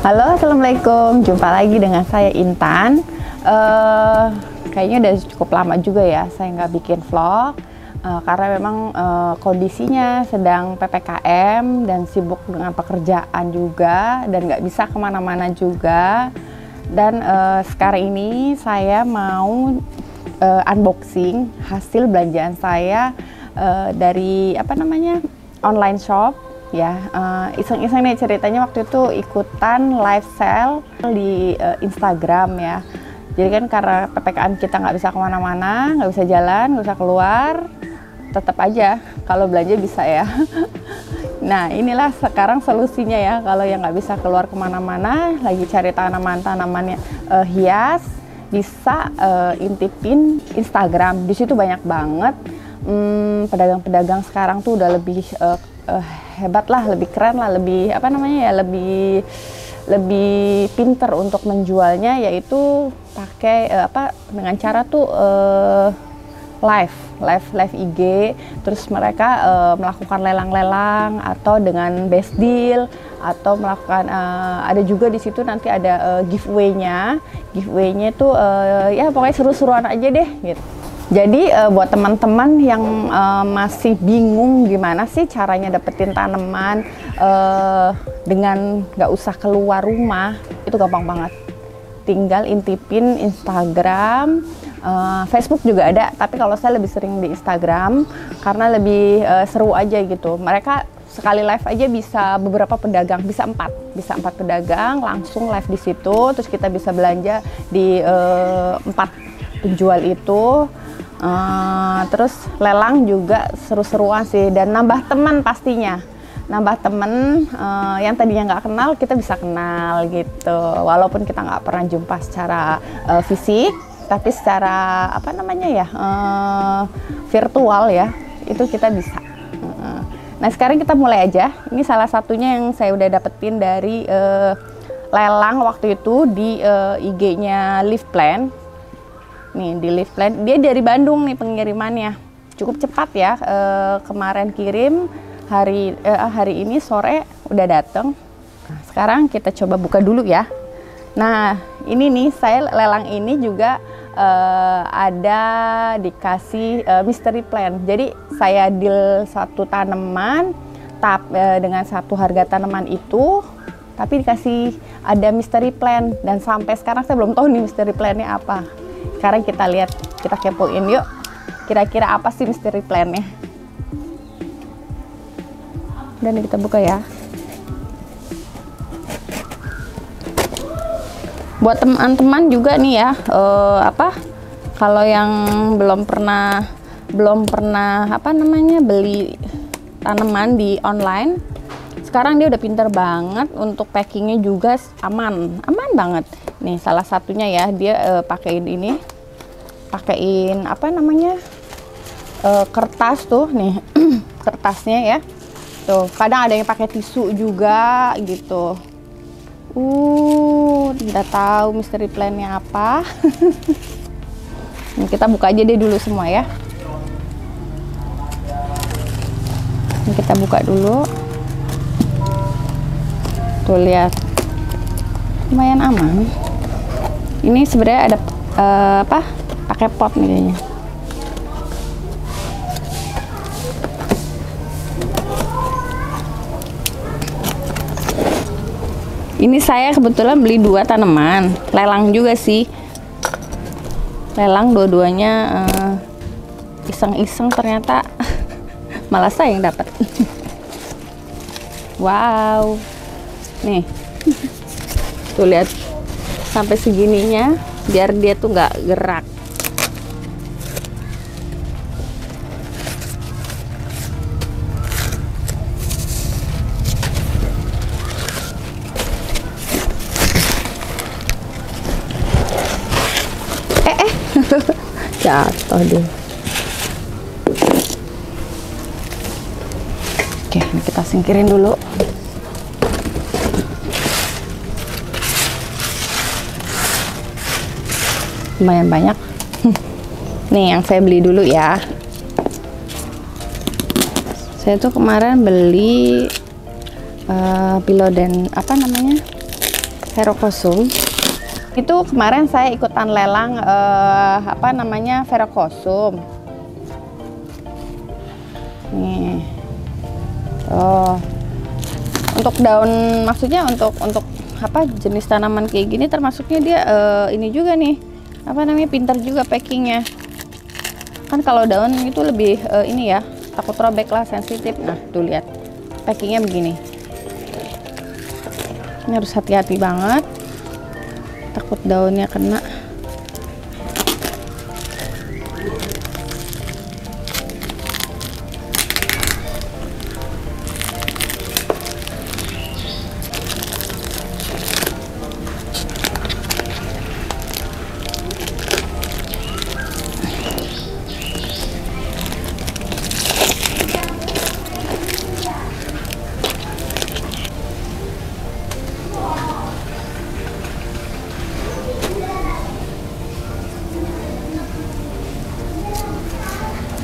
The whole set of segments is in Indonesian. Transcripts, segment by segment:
Halo, assalamualaikum. Jumpa lagi dengan saya Intan. Kayaknya udah cukup lama juga ya saya nggak bikin vlog karena memang kondisinya sedang PPKM dan sibuk dengan pekerjaan juga dan nggak bisa kemana-mana juga. Dan sekarang ini saya mau unboxing hasil belanjaan saya dari online shop. Ya, iseng-iseng nih ceritanya. Waktu itu ikutan live sale di Instagram ya. Jadi kan karena PPKM kita nggak bisa kemana-mana, nggak bisa jalan, nggak bisa keluar, tetap aja kalau belanja bisa ya. Nah, inilah sekarang solusinya ya. Kalau yang nggak bisa keluar kemana-mana, lagi cari tanaman-tanamannya hias, bisa intipin Instagram. Di situ banyak banget pedagang-pedagang sekarang tuh udah lebih hebat lah, lebih keren lah, lebih lebih pinter untuk menjualnya, yaitu pakai dengan cara tuh live IG, terus mereka melakukan lelang-lelang atau dengan best deal, atau melakukan ada juga di situ nanti ada giveaway-nya tuh ya pokoknya seru-seruan aja deh gitu. Jadi buat teman-teman yang masih bingung gimana sih caranya dapetin tanaman dengan nggak usah keluar rumah, itu gampang banget. Tinggal intipin Instagram, Facebook juga ada, tapi kalau saya lebih sering di Instagram karena lebih seru aja gitu. Mereka sekali live aja bisa beberapa pedagang, bisa empat pedagang langsung live di situ, terus kita bisa belanja di 4 penjual itu. Terus lelang juga seru-seruan sih, dan nambah teman pastinya, nambah temen yang tadinya nggak kenal kita bisa kenal gitu, walaupun kita nggak pernah jumpa secara fisik, tapi secara virtual ya, itu kita bisa. Nah, sekarang kita mulai aja. Ini salah satunya yang saya udah dapetin dari lelang waktu itu di IG-nya Live Plan. Nih di Live Plan, dia dari Bandung nih pengirimannya, cukup cepat ya. Kemarin kirim, hari ini sore udah dateng. Nah, sekarang kita coba buka dulu ya. Nah, ini nih saya lelang ini juga ada dikasih mystery plan. Jadi saya deal satu tanaman dengan satu harga tanaman itu, tapi dikasih ada mystery plan, dan sampai sekarang saya belum tahu nih mystery plan-nya apa. Sekarang kita lihat, kita kepoin yuk, kira-kira apa sih mystery plan-nya. Dan kita buka ya. Buat teman-teman juga nih ya, kalau yang belum pernah beli tanaman di online, sekarang dia udah pinter banget untuk packingnya juga aman banget. Nih salah satunya ya, dia pakein kertas tuh nih. Kertasnya ya tuh, kadang ada yang pakai tisu juga gitu. Udah tahu mystery plan-nya apa. Ini kita buka aja deh dulu semua ya. Ini kita buka dulu. Tuh lihat, lumayan aman. Ini sebenarnya ada pakai pot nih kayaknya. Ini saya kebetulan beli 2 tanaman, lelang juga sih. Lelang dua-duanya, iseng-iseng ternyata malah saya yang dapat. Wow, nih tuh lihat sampai segininya biar dia tuh nggak gerak. Jatuh deh. Oke, ini kita singkirin dulu. Lumayan banyak. Nih yang saya beli dulu ya. Saya tuh kemarin beli Philodendron, Verocosum. Itu kemarin saya ikutan lelang apa namanya Verocosum. Nih. Oh. Untuk daun, maksudnya untuk apa jenis tanaman kayak gini termasuknya dia ini juga nih. Apa namanya, pintar juga packingnya. Kan kalau daun itu lebih ini ya, takut robek lah, sensitif. Nah, tuh lihat. Packingnya begini. Ini harus hati-hati banget. Takut daunnya kena.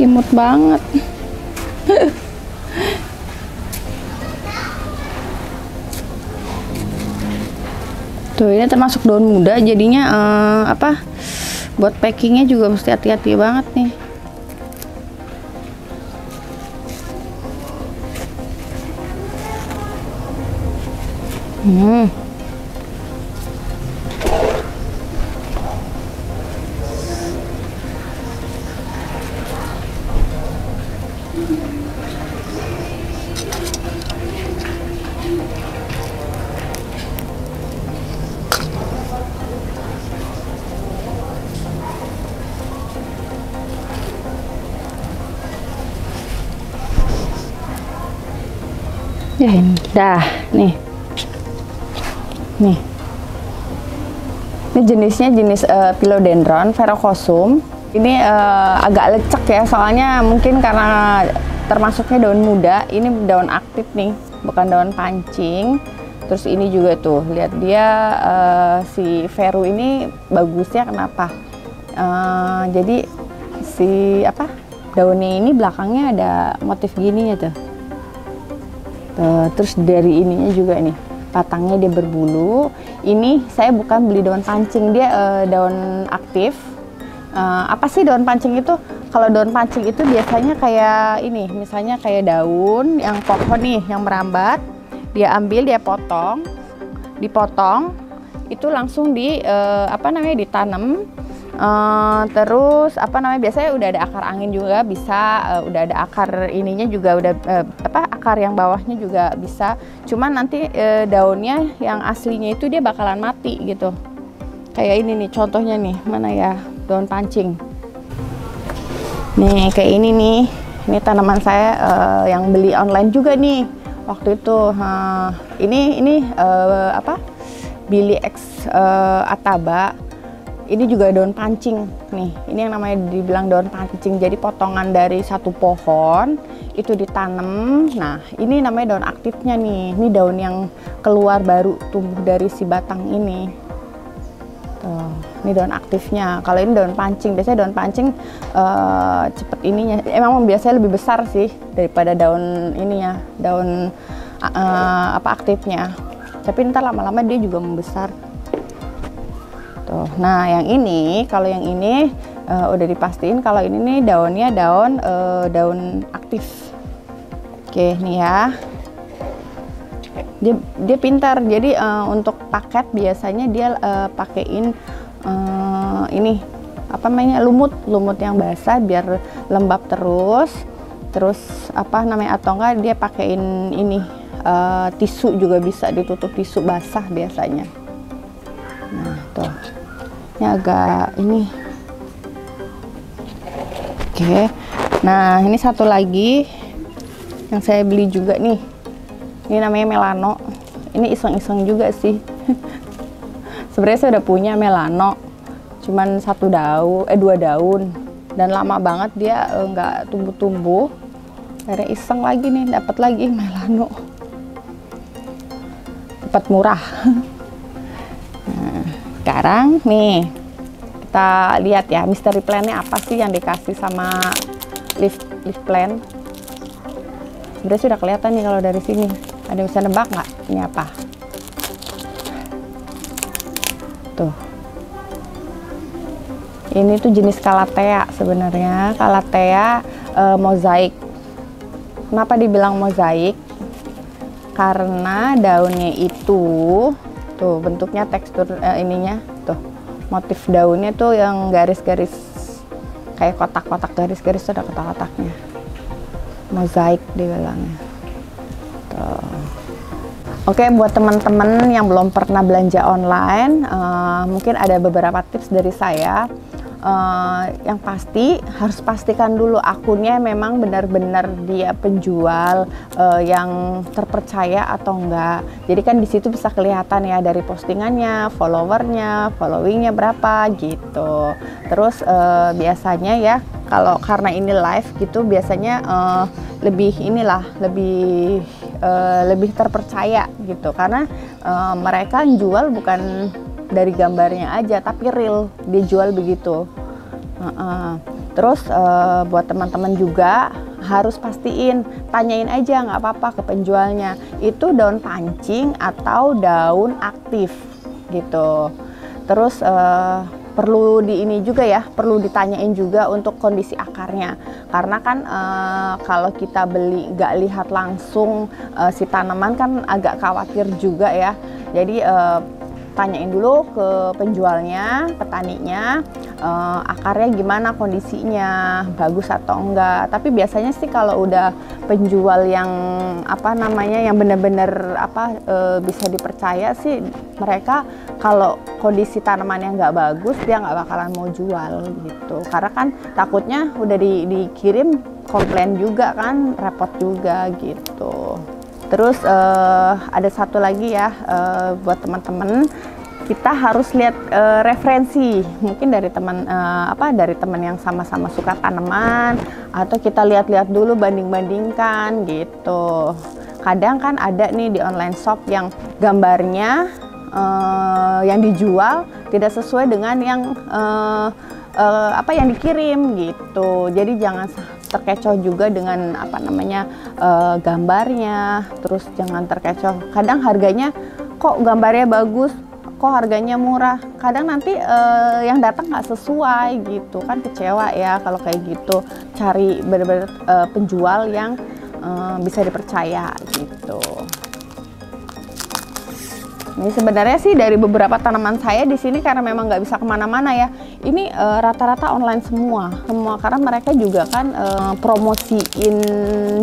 Imut banget. Tuh, ini termasuk daun muda, jadinya apa, buat packingnya juga mesti hati-hati banget nih. Ya ini, dah, nih. Nih. Ini jenisnya jenis Philodendron Verocosum. Ini agak lecek ya, soalnya mungkin karena termasuknya daun muda. Ini daun aktif nih, bukan daun pancing. Terus ini juga tuh, lihat dia si Veru ini bagusnya kenapa? Jadi si apa? Daunnya ini belakangnya ada motif gini ya tuh. Terus dari ininya juga nih, batangnya dia berbulu. Ini saya bukan beli daun pancing, dia daun aktif. Apa sih daun pancing itu? Kalau daun pancing itu biasanya kayak ini, misalnya kayak daun yang pohon nih yang merambat, dia ambil, dia potong, dipotong, itu langsung di apa namanya, ditanam. Terus apa namanya, biasanya udah ada akar angin juga bisa, udah ada akar ininya juga udah apa, akar yang bawahnya juga bisa. Cuman nanti daunnya yang aslinya itu dia bakalan mati gitu. Kayak ini nih contohnya nih, mana ya, daun pancing. Nih kayak ini nih. Ini tanaman saya yang beli online juga nih waktu itu. Ini apa? Billy X Ataba. Ini juga daun pancing nih. Ini yang namanya dibilang daun pancing. Jadi potongan dari satu pohon itu ditanam. Nah, ini namanya daun aktifnya nih. Ini daun yang keluar baru tumbuh dari si batang ini. Tuh, ini daun aktifnya. Kalau ini daun pancing, biasanya daun pancing cepet ininya. Emang biasanya lebih besar sih daripada daun ininya, daun apa aktifnya. Tapi ntar lama-lama dia juga membesar. Tuh. Nah, yang ini, kalau yang ini udah dipastiin kalau ini nih daunnya daun aktif. Oke, nih ya. Dia pintar. Jadi untuk paket biasanya dia pakein ini apa namanya, lumut yang basah biar lembab terus. Terus apa namanya, atau enggak dia pakein ini tisu juga bisa, ditutup tisu basah biasanya. Nah, tuh. Ini agak ini. Oke. Nah, ini satu lagi yang saya beli juga nih. Ini namanya Melano. Ini iseng-iseng juga sih. Sebenarnya saya udah punya Melano. Cuman dua daun. Dan lama banget dia nggak tumbuh-tumbuh. Akhirnya iseng lagi nih, dapat lagi Melano. Dapat murah. Nah, sekarang nih kita lihat ya misteri plant-nya apa sih yang dikasih sama leaf plant. Sebenarnya sudah kelihatan nih kalau dari sini. Ada yang bisa nebak nggak ini apa? Tuh. Ini tuh jenis Calathea sebenarnya, Calathea mozaik. Kenapa dibilang mozaik? Karena daunnya itu tuh bentuknya, tekstur ininya tuh, motif daunnya tuh yang garis-garis kayak kotak-kotak, garis-garis tuh ada kotak-kotaknya. Mozaik dibilangnya. Tuh. Oke, buat teman-teman yang belum pernah belanja online, mungkin ada beberapa tips dari saya. Yang pasti harus pastikan dulu akunnya memang benar-benar dia penjual yang terpercaya atau enggak. Jadi kan di situ bisa kelihatan ya dari postingannya, followernya, followingnya berapa gitu. Terus biasanya ya kalau karena ini live gitu biasanya lebih lebih terpercaya gitu, karena mereka jual bukan dari gambarnya aja tapi real dia jual begitu. Terus buat teman-teman juga harus pastiin, tanyain aja nggak apa-apa ke penjualnya itu daun pancing atau daun aktif gitu. Terus perlu perlu ditanyain juga untuk kondisi akarnya, karena kan kalau kita beli nggak lihat langsung si tanaman kan agak khawatir juga ya. Jadi tanyain dulu ke penjualnya, petaninya, akarnya gimana kondisinya, bagus atau enggak. Tapi biasanya sih kalau udah penjual yang yang benar-benar bisa dipercaya sih, mereka kalau kondisi tanamannya nggak bagus dia nggak bakalan mau jual gitu. Karena kan takutnya udah dikirim komplain juga kan, repot juga gitu. Terus ada satu lagi ya, buat teman-teman, kita harus lihat referensi, mungkin dari teman dari teman yang sama-sama suka tanaman, atau kita lihat-lihat dulu, banding-bandingkan gitu. Kadang kan ada nih di online shop yang gambarnya yang dijual tidak sesuai dengan yang yang dikirim gitu. Jadi jangan terkecoh juga dengan gambarnya, terus jangan terkecoh. Kadang harganya kok gambarnya bagus, kok harganya murah. Kadang nanti yang datang nggak sesuai gitu kan, kecewa ya kalau kayak gitu. Cari benar-benar penjual yang bisa dipercaya gitu. Ini sebenarnya sih dari beberapa tanaman saya di sini karena memang nggak bisa kemana-mana ya. Ini rata-rata online semua karena mereka juga kan promosiin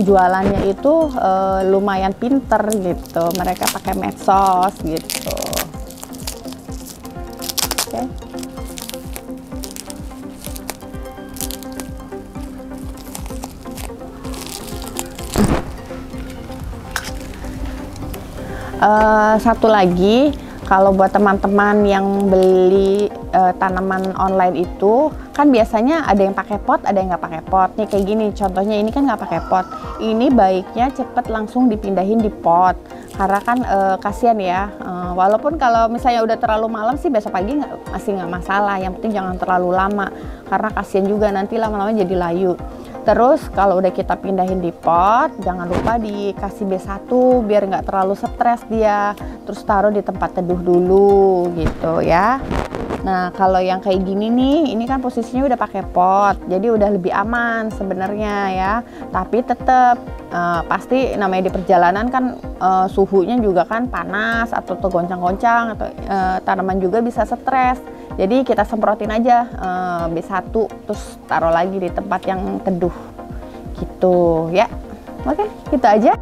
jualannya itu lumayan pinter gitu. Mereka pakai medsos gitu. Oke. Satu lagi, kalau buat teman-teman yang beli tanaman online itu kan biasanya ada yang pakai pot, ada yang nggak pakai pot. Nih kayak gini contohnya, ini kan nggak pakai pot. Ini baiknya cepet langsung dipindahin di pot, karena kan kasihan ya. Walaupun kalau misalnya udah terlalu malam sih besok pagi masih nggak masalah. Yang penting jangan terlalu lama, karena kasihan juga nanti lama-lama jadi layu. Terus kalau udah kita pindahin di pot, jangan lupa dikasih B1 biar nggak terlalu stres dia. Terus taruh di tempat teduh dulu gitu ya. Nah kalau yang kayak gini nih, ini kan posisinya udah pakai pot, jadi udah lebih aman sebenarnya ya. Tapi tetap pasti namanya di perjalanan kan suhunya juga kan panas atau tergoncang-goncang, atau tanaman juga bisa stres. Jadi kita semprotin aja B1, terus taruh lagi di tempat yang teduh gitu ya. Oke, gitu aja.